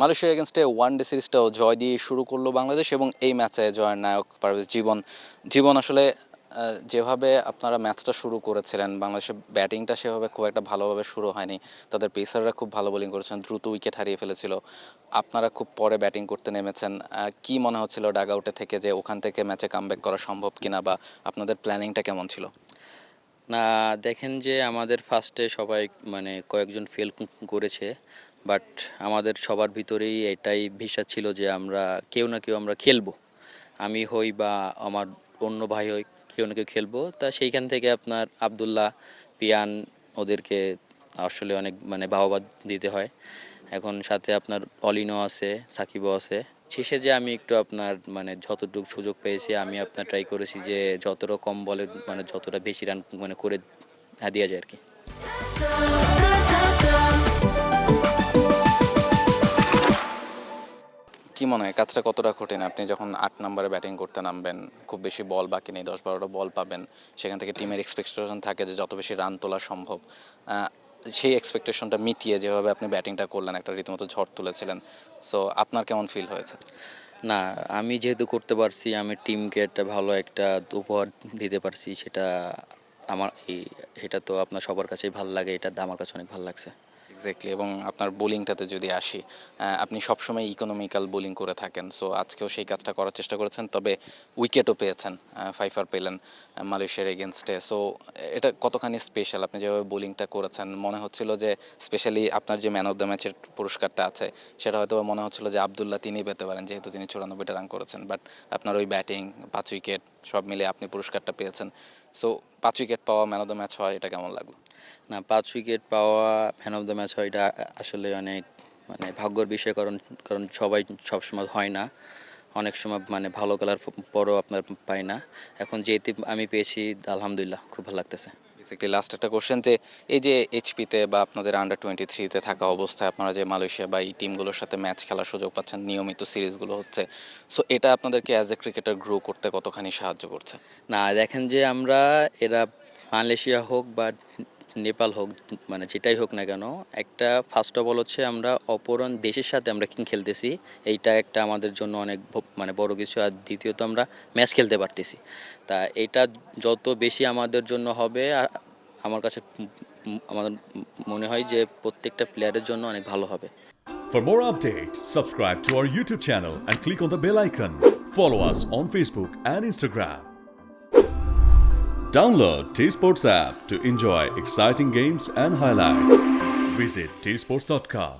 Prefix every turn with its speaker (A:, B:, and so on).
A: মালয়েশিয়ার এগেনস্টে ওয়ানডে সিরিজটাও জয় দিয়ে শুরু করলো বাংলাদেশ এবং এই ম্যাচে জয়ের নায়ক পারভেজ জীবন। জীবন আসলে যেভাবে আপনারা ম্যাচটা শুরু করেছিলেন, বাংলাদেশের ব্যাটিংটা সেভাবে খুব একটা ভালোভাবে শুরু হয়নি। তাদের পেসাররা খুব ভালো বোলিং করেছেন, দ্রুত উইকেট হারিয়ে ফেলেছিল। আপনারা খুব পরে ব্যাটিং করতে নেমেছেন। কি মনে হচ্ছিল ডাগ আউটে থেকে যে ওখান থেকে ম্যাচে কামব্যাক করা সম্ভব কিনা, বা আপনাদের প্ল্যানিংটা কেমন ছিল?
B: না, দেখেন যে আমাদের ফার্স্টে সবাই মানে কয়েকজন ফেল করেছে, বাট আমাদের সবার ভিতরেই এটাই বিশ্বাস ছিল যে আমরা কেউ না কেউ আমরা খেলবো। আমি হই বা আমার অন্য ভাই হই, কেউ না কেউ খেলবো। তা সেইখান থেকে আপনার আব্দুল্লাহ, পিয়ান ওদেরকে আসলে অনেক মানে বাহবা দিতে হয়। এখন সাথে আপনার অলিনও আছে, সাকিবও আছে। শেষে যে আমি একটু আপনার মানে যতটুকু সুযোগ পেয়েছি আমি আপনার ট্রাই করেছি যে যতটা কম বলে মানে যতটা বেশি রান মানে করে দেওয়া যায় আর কি।
A: কি মনে হয় কাজটা কতটা কঠিন? আপনি যখন 8 নম্বরে ব্যাটিং করতে নামবেন, খুব বেশি বল বাকি নেই, 10-12টা বল পাবেন, সেখান থেকে টিমের এক্সপেকটেশন থাকে যে যত বেশি রান তোলা সম্ভব। আহ, সেই এক্সপেকটেশনটা মিটিয়ে যেভাবে আপনি ব্যাটিংটা করলেন, একটা রীতিমতো ঝড় তুলেছিলেন। সো আপনার কেমন ফিল হয়েছে?
B: না, আমি যেহেতু করতে পারছি, আমি টিমকে একটা ভালো একটা উপহার দিতে পারছি, সেটা আমার সেটা তো আপনার সবার কাছেই ভালো লাগে, এটা আমার কাছে অনেক ভালো লাগছে।
A: এক্স্যাক্টলি। এবং আপনার বোলিংটাতে যদি আসি, আপনি সবসময় ইকোনমিক্যাল বোলিং করে থাকেন। সো আজকেও সেই কাজটা করার চেষ্টা করেছেন, তবে উইকেটও পেয়েছেন, 5 পেলেন মালয়েশিয়ার এগেনস্টে। সো এটা কতখানি স্পেশাল? আপনি যেভাবে বোলিংটা করেছেন, মনে হচ্ছিল যে স্পেশালি আপনার যে ম্যান অফ দ্য ম্যাচের পুরস্কারটা আছে, সেটা হয়তো মনে হচ্ছিল যে আবদুল্লাহ তিনিই পেতে পারেন, যেহেতু তিনি 94টা রান করেছেন। বাট আপনার ওই ব্যাটিং, 5 উইকেট সব মিলে আপনি পুরস্কারটা পেয়েছেন। সো 5 উইকেট পাওয়া ম্যান অফ দ্য ম্যাচ হয়, এটা কেমন লাগলো?
B: না, 5 উইকেট পাওয়া ম্যান অফ দ্য ম্যাচ হয়, এটা আসলে অনেক মানে ভাগ্যর বিষয়। কারণ কারণ সবাই সবসময় হয় না, অনেক সময় মানে ভালো খেলার পরও আপনার পায় না। এখন যেহেতু আমি পেয়েছি, আলহামদুলিল্লাহ, খুব ভালো লাগতেছে।
A: বেসিক্যালি লাস্ট একটা কোশ্চেন, যে এই যে এইচপিতে বা আপনাদের আন্ডার 23-তে থাকা অবস্থায় আপনারা যে মালয়েশিয়া বা এই টিমগুলোর সাথে ম্যাচ খেলার সুযোগ পাচ্ছেন, নিয়মিত সিরিজগুলো হচ্ছে, সো এটা আপনাদেরকে অ্যাজ এ ক্রিকেটার গ্রো করতে কতখানি সাহায্য করছে?
B: না, দেখেন যে আমরা এরা মালয়েশিয়া হোক বা নেপাল হোক, মানে যেটাই হোক না কেন, একটা ফার্স্ট অফ অল হচ্ছে আমরা অপরন দেশের সাথে আমরা খেলতেছি, এইটা একটা আমাদের জন্য অনেক মানে বড় কিছু। আর দ্বিতীয়ত আমরা ম্যাচ খেলতে পারতেছি। তা এটা যত বেশি আমাদের জন্য হবে, আর আমার কাছে আমাদের মনে হয় যে প্রত্যেকটা প্লেয়ারের জন্য অনেক ভালো হবে।
C: For more updates, subscribe to our YouTube channel and click on the bell icon. Follow us on Facebook and Instagram. Download T Sports app to enjoy exciting games and highlights. Visit tsports.com.